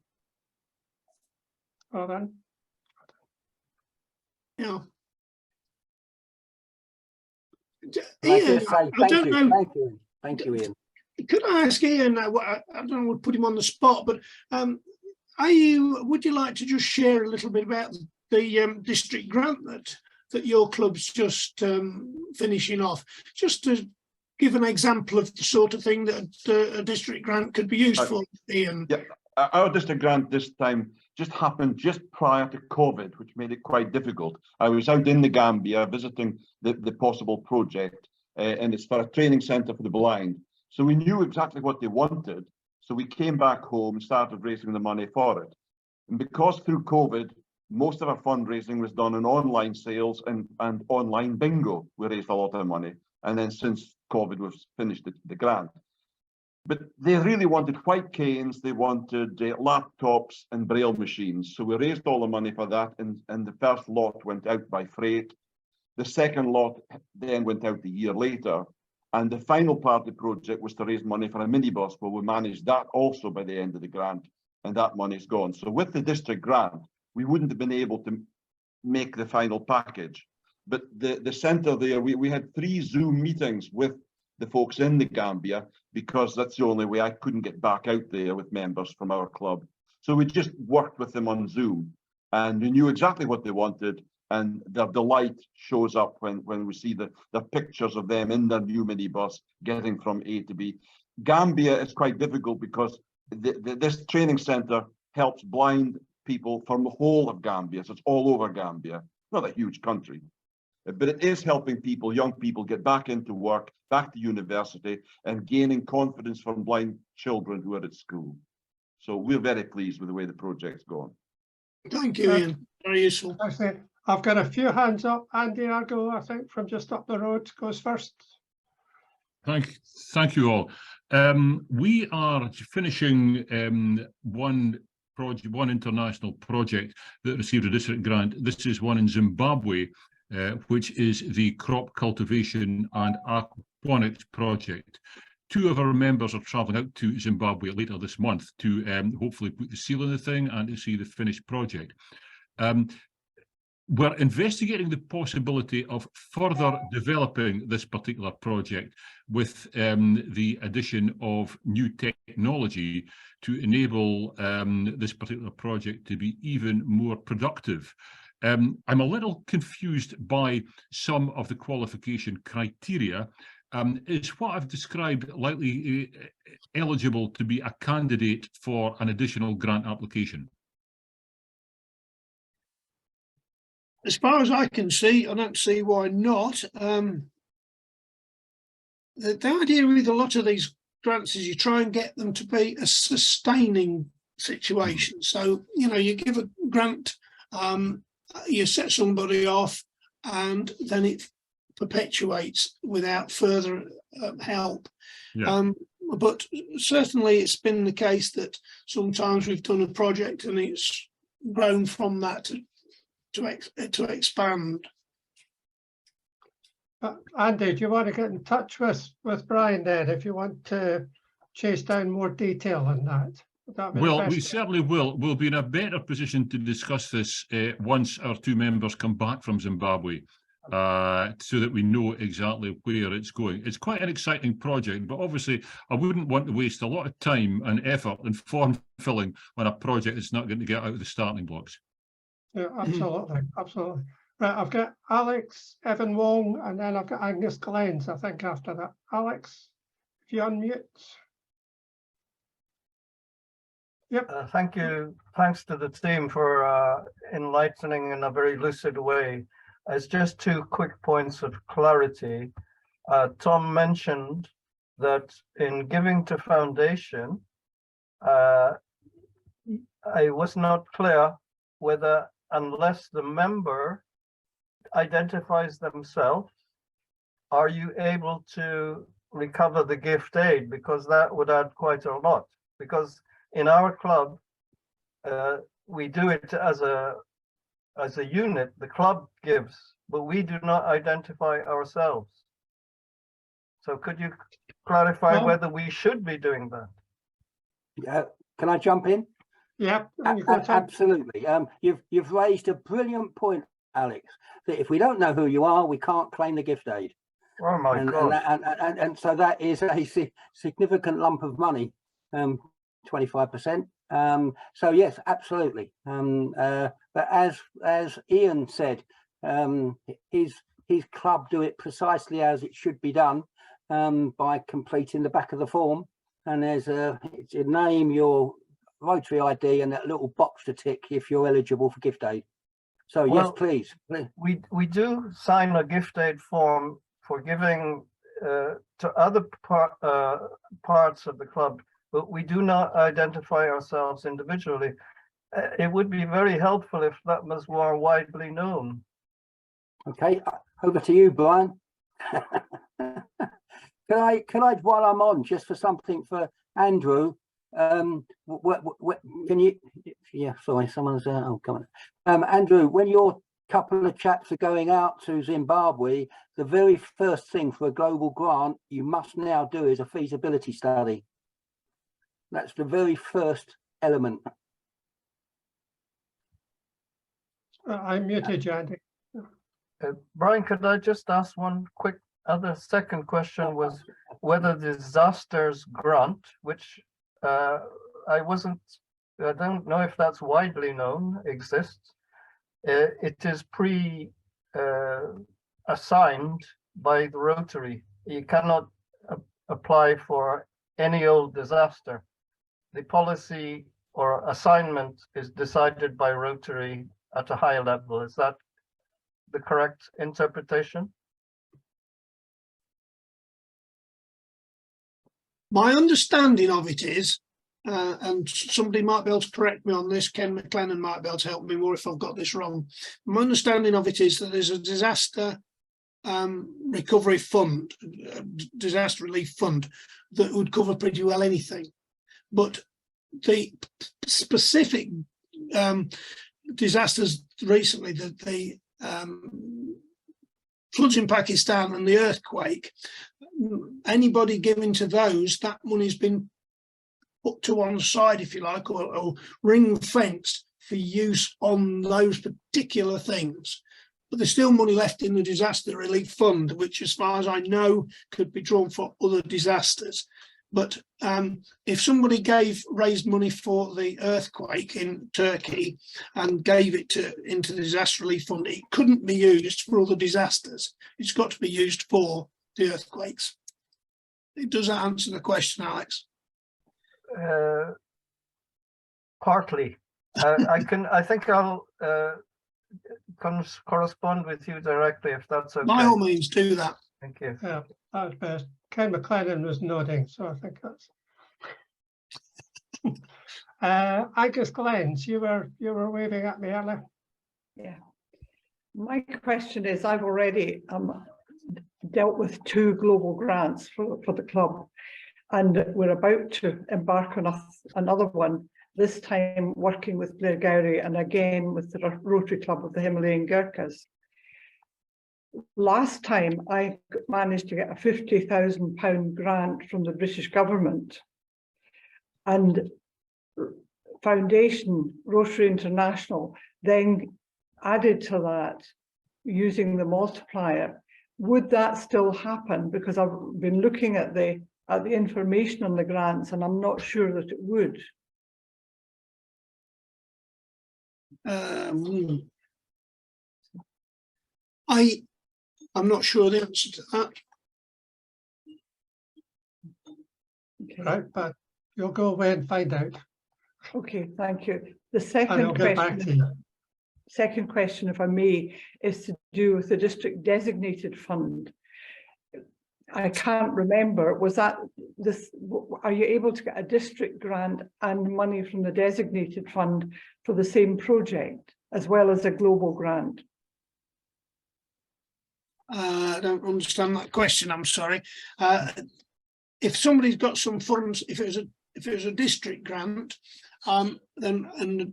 [SPEAKER 2] Well done.
[SPEAKER 1] Yeah.
[SPEAKER 3] Ian, thank you, Ian.
[SPEAKER 1] Could I ask Ian? I don't want to put him on the spot, but would you like to just share a little bit about the district grant that your club's just finishing off, just to give an example of the sort of thing that a district grant could be used for, Ian?
[SPEAKER 5] Yeah, our district grant this time just happened just prior to COVID, which made it quite difficult. I was out in the Gambia visiting the possible project, and it's for a training centre for the blind. So we knew exactly what they wanted. So we came back home and started raising the money for it. And because through COVID, most of our fundraising was done in online sales and online bingo, we raised a lot of money. And then since COVID was finished, the grant. But they really wanted white canes, they wanted laptops and braille machines. So we raised all the money for that, and the first lot went out by freight. The second lot then went out a year later. And the final part of the project was to raise money for a minibus, but we managed that also by the end of the grant, and that money's gone. So with the district grant, we wouldn't have been able to make the final package. But the centre there, we had 3 Zoom meetings with the folks in the Gambia, because that's the only way. I couldn't get back out there with members from our club. So we just worked with them on Zoom. and we knew exactly what they wanted, and their delight shows up when we see the pictures of them in their new minibus getting from A to B. Gambia is quite difficult because this training centre helps blind people from the whole of Gambia, so it's all over Gambia. Not a huge country, but it is helping people, young people, get back into work, back to university, and gaining confidence from blind children who are at school. So we're very pleased with the way the project's gone.
[SPEAKER 1] Thank you, Ian. Very useful.
[SPEAKER 2] Actually, I've got a few hands up. Andy Argo, I think, from just up the road, goes first.
[SPEAKER 6] Thank you all. We are finishing one international project that received a district grant. This is one in Zimbabwe, which is the crop cultivation and aquaponics project. Two of our members are travelling out to Zimbabwe later this month to hopefully put the seal on the thing and to see the finished project. We're investigating the possibility of further developing this particular project with the addition of new technology to enable this particular project to be even more productive. I'm a little confused by some of the qualification criteria. Is what I've described likely eligible to be a candidate for an additional grant application?
[SPEAKER 1] As far as I can see, I don't see why not. The idea with a lot of these grants is you try and get them to be a sustaining situation. So, you know, you give a grant, you set somebody off, and then it perpetuates without further help.
[SPEAKER 6] Yeah.
[SPEAKER 1] But certainly it's been the case that sometimes we've done a project and it's grown from that to expand.
[SPEAKER 2] Andy, do you want to get in touch with Brian then if you want to chase down more detail on that?
[SPEAKER 6] Well, we certainly will. We'll be in a better position to discuss this once our two members come back from Zimbabwe, so that we know exactly where it's going. It's quite an exciting project, but obviously I wouldn't want to waste a lot of time and effort and form filling on a project that's not going to get out of the starting blocks.
[SPEAKER 2] Yeah, absolutely, absolutely. Right, I've got Alex, Evan Wong, and then I've got Agnes Glens, I think, after that. Alex, if you unmute. Yep.
[SPEAKER 7] Thank you. Thanks to the team for enlightening in a very lucid way. It's just two quick points of clarity. Tom mentioned that in giving to foundation, I was not clear whether, unless the member identifies themselves, are you able to recover the gift aid? Because that would add quite a lot. Because in our club, we do it as a unit. The club gives, but we do not identify ourselves. So could you clarify whether we should be doing that?
[SPEAKER 3] Yeah, can I jump in?
[SPEAKER 2] Yeah,
[SPEAKER 3] absolutely. You've raised a brilliant point, Alex, that if we don't know who you are, we can't claim the gift aid.
[SPEAKER 7] Oh my God.
[SPEAKER 3] And so that is a significant lump of money, 25%. So yes, absolutely. But as Ian said, his club do it precisely as it should be done, by completing the back of the form, and there's it's your name, your Rotary ID, and that little box to tick if you're eligible for gift aid. So yes, please.
[SPEAKER 7] We do sign a gift aid form for giving to other parts of the club, but we do not identify ourselves individually. It would be very helpful if that was more widely known.
[SPEAKER 3] Okay, over to you, Brian. Can I, while I'm on, just for something for Andrew, can you, yeah, sorry, someone's, oh, come on. Andrew, when your couple of chaps are going out to Zimbabwe, the very first thing for a global grant you must now do is a feasibility study. That's the very first element.
[SPEAKER 2] I'm muted, Andy.
[SPEAKER 7] Brian, could I just ask one quick second question, was whether the disasters grant, which I don't know if that's widely known, exists, it is assigned by the Rotary. You cannot apply for any old disaster. The policy or assignment is decided by Rotary at a higher level. Is that the correct interpretation?
[SPEAKER 1] My understanding of it is, and somebody might be able to correct me on this, Ken McLennan might be able to help me more if I've got this wrong. My understanding of it is that there's a disaster recovery fund, disaster relief fund, that would cover pretty well anything. But the specific disasters recently, the floods in Pakistan and the earthquake, anybody giving to those, that money's been put to one side, if you like, or ring fenced for use on those particular things. But there's still money left in the disaster relief fund, which, as far as I know, could be drawn for other disasters. But if somebody raised money for the earthquake in Turkey and gave it into the disaster relief fund, it couldn't be used for other disasters. It's got to be used for the earthquakes. Does that answer the question, Alex?
[SPEAKER 7] Partly. I think I'll correspond with you directly if that's okay.
[SPEAKER 1] By all means, do that.
[SPEAKER 7] Thank you.
[SPEAKER 2] Yeah, that's best. Ken McLennan was nodding, so I think that's. Angus Glens, you were waving at me earlier.
[SPEAKER 8] Yeah. My question is, I've already dealt with 2 global grants for the club, and we're about to embark on another one, this time working with Blair Gowrie and again with the Rotary Club of the Himalayan Gurkhas. Last time I managed to get a £50,000 grant from the British government, and Foundation Rotary International then added to that using the multiplier. Would that still happen? Because I've been looking at the information on the grants and I'm not sure that it would.
[SPEAKER 1] I'm not sure the answer to that.
[SPEAKER 8] Okay.
[SPEAKER 2] Right, but you'll go away and find out.
[SPEAKER 8] Okay, thank you. The
[SPEAKER 2] And I'll get back to you.
[SPEAKER 8] second question, if I may, is to do with the district designated fund. I can't remember, was that this, are you able to get a district grant and money from the designated fund for the same project as well as a global grant?
[SPEAKER 1] I don't understand that question, I'm sorry. If somebody's got some funds, if it was a district grant, then and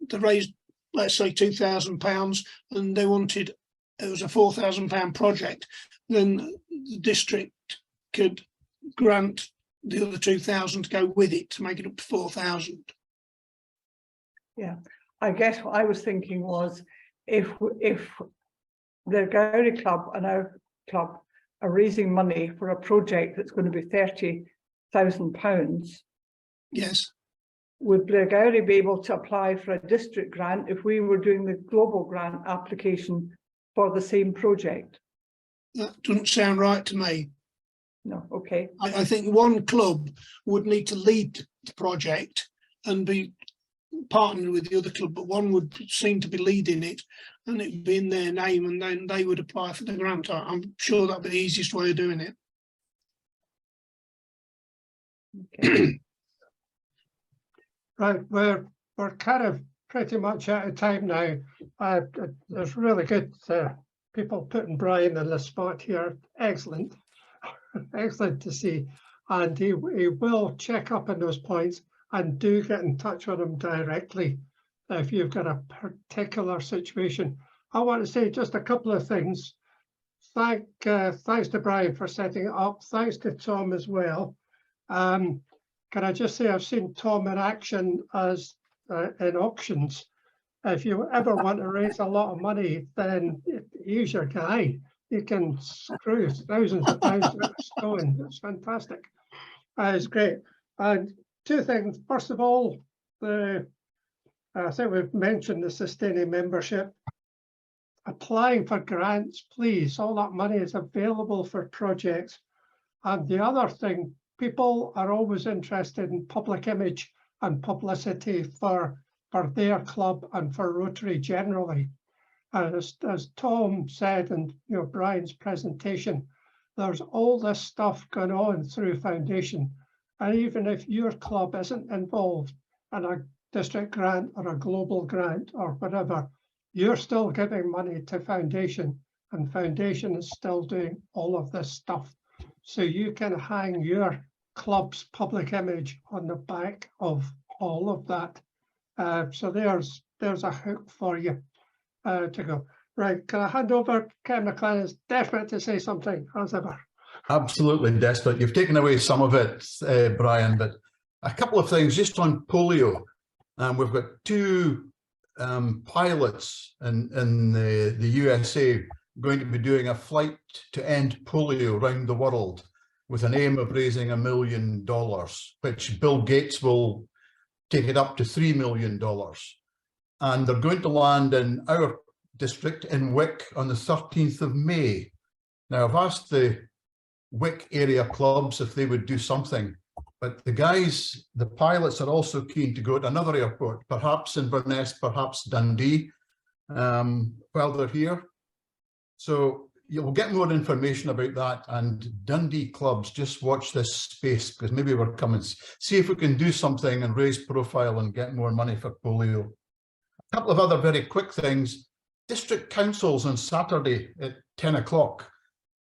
[SPEAKER 1] they raised, let's say, £2,000 and they wanted, it was a £4,000 project, then the district could grant the other 2,000 to go with it to make it up to 4,000.
[SPEAKER 8] Yeah, I guess what I was thinking was if the Gowrie Club and our club are raising money for a project that's going to be £30,000.
[SPEAKER 1] Yes.
[SPEAKER 8] Would Blair Gowrie be able to apply for a district grant if we were doing the global grant application for the same project?
[SPEAKER 1] That doesn't sound right to me.
[SPEAKER 8] No, okay.
[SPEAKER 1] I think one club would need to lead the project and be partnered with the other club, but one would seem to be leading it and it would be in their name and then they would apply for the grant. I'm sure that'd be the easiest way of doing it.
[SPEAKER 8] Okay.
[SPEAKER 2] Right, we're kind of pretty much out of time now. There's really good people putting Brian on the spot here. Excellent. Excellent to see. And he will check up on those points and do get in touch with him directly if you've got a particular situation. I want to say just a couple of things. Thanks to Brian for setting it up. Thanks to Tom as well. Can I just say I've seen Tom in action as in auctions. If you ever want to raise a lot of money, then he's your guy. You can screw thousands of pounds out of stone. It's fantastic. It's great. And 2 things. First of all, I think we've mentioned the sustaining membership. applying for grants, please. All that money is available for projects. And the other thing, people are always interested in public image and publicity for their club and for Rotary generally. And as Tom said in Brian's presentation, there's all this stuff going on through Foundation. And even if your club isn't involved in a district grant or a global grant or whatever, you're still giving money to Foundation, and Foundation is still doing all of this stuff. So you can hang your club's public image on the back of all of that. So there's a hook for you to go. Right, can I hand over? Ken McLean is desperate to say something, as ever.
[SPEAKER 9] Absolutely desperate. You've taken away some of it, Brian, but a couple of things just on polio. We've got two pilots in the USA going to be doing a flight to end polio around the world with an aim of raising $1 million, which Bill Gates will take it up to $3 million. And they're going to land in our district in Wick on the 13th of May. Now, I've asked the Wick area clubs if they would do something, but the guys, the pilots, are also keen to go to another airport, perhaps Inverness, perhaps Dundee, while they're here. So you'll get more information about that, and Dundee clubs, just watch this space, because maybe we're coming, see if we can do something and raise profile and get more money for polio. A couple of other very quick things. District councils on Saturday at 10 o'clock.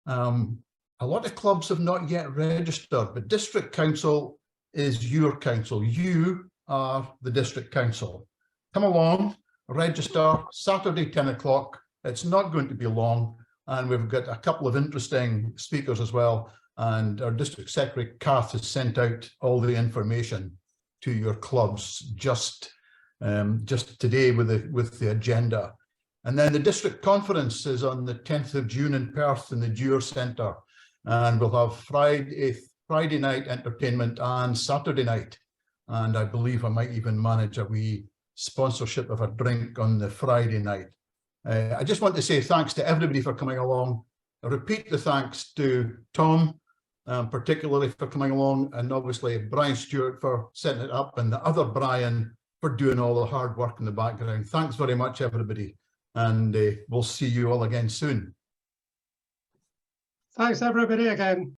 [SPEAKER 9] A lot of clubs have not yet registered, but district council is your council. You are the district council. Come along, register, Saturday, 10 o'clock. It's not going to be long. And we've got a couple of interesting speakers as well. And our district secretary, Kath, has sent out all the information to your clubs just today with the agenda. And then the district conference is on the 10th of June in Perth in the Dewar Centre. And we'll have Friday night entertainment and Saturday night. And I believe I might even manage a wee sponsorship of a drink on the Friday night. I just want to say thanks to everybody for coming along. I repeat the thanks to Tom, particularly for coming along, and obviously Brian Stewart for setting it up, and the other Brian for doing all the hard work in the background. Thanks very much, everybody. And we'll see you all again soon.
[SPEAKER 2] Thanks, everybody, again.